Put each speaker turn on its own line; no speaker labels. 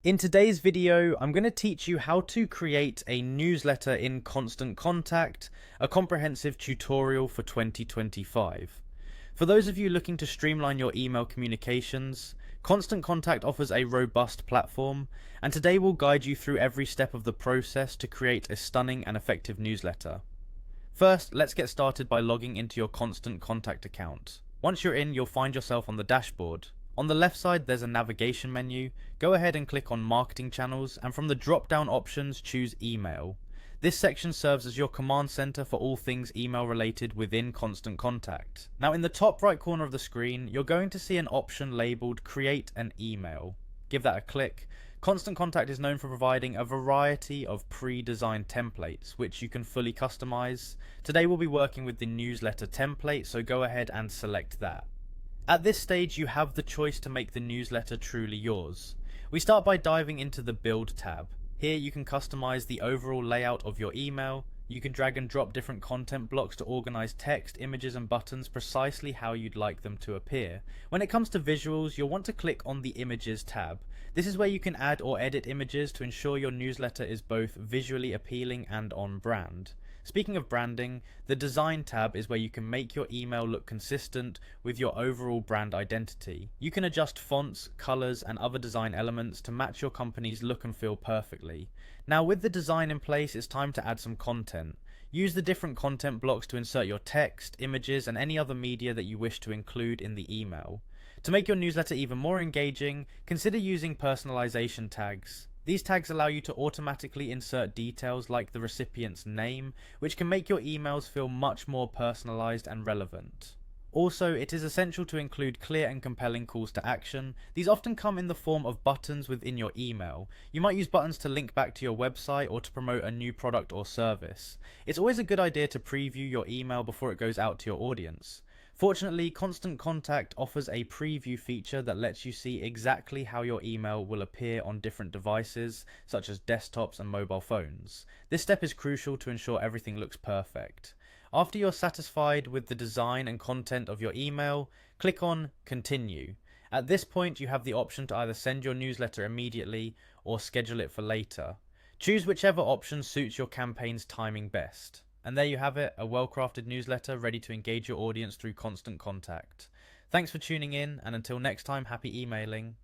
In today's video, I'm going to teach you how to create a newsletter in Constant Contact, a comprehensive tutorial for 2025. For those of you looking to streamline your email communications, Constant Contact offers a robust platform, and today we'll guide you through every step of the process to create a stunning and effective newsletter. First, let's get started by logging into your Constant Contact account. Once you're in, you'll find yourself on the dashboard. On the left side, there's a navigation menu. Go ahead and click on Marketing Channels, and from the drop-down options, choose Email. This section serves as your command center for all things email related within Constant Contact. Now, in the top right corner of the screen, you're going to see an option labeled Create an Email. Give that a click. Constant Contact is known for providing a variety of pre-designed templates, which you can fully customize. Today we'll be working with the newsletter template, so go ahead and select that. At this stage, you have the choice to make the newsletter truly yours. We start by diving into the Build tab. Here you can customize the overall layout of your email. You can drag and drop different content blocks to organize text, images, and buttons precisely how you'd like them to appear. When it comes to visuals, you'll want to click on the Images tab. This is where you can add or edit images to ensure your newsletter is both visually appealing and on brand. Speaking of branding, the Design tab is where you can make your email look consistent with your overall brand identity. You can adjust fonts, colors, and other design elements to match your company's look and feel perfectly. Now, with the design in place, it's time to add some content. Use the different content blocks to insert your text, images, and any other media that you wish to include in the email. To make your newsletter even more engaging, consider using personalization tags. These tags allow you to automatically insert details like the recipient's name, which can make your emails feel much more personalized and relevant. Also, it is essential to include clear and compelling calls to action. These often come in the form of buttons within your email. You might use buttons to link back to your website or to promote a new product or service. It's always a good idea to preview your email before it goes out to your audience. Fortunately, Constant Contact offers a preview feature that lets you see exactly how your email will appear on different devices, such as desktops and mobile phones. This step is crucial to ensure everything looks perfect. After you're satisfied with the design and content of your email, click on Continue. At this point, you have the option to either send your newsletter immediately or schedule it for later. Choose whichever option suits your campaign's timing best. And there you have it, a well-crafted newsletter ready to engage your audience through Constant Contact. Thanks for tuning in, and until next time, happy emailing.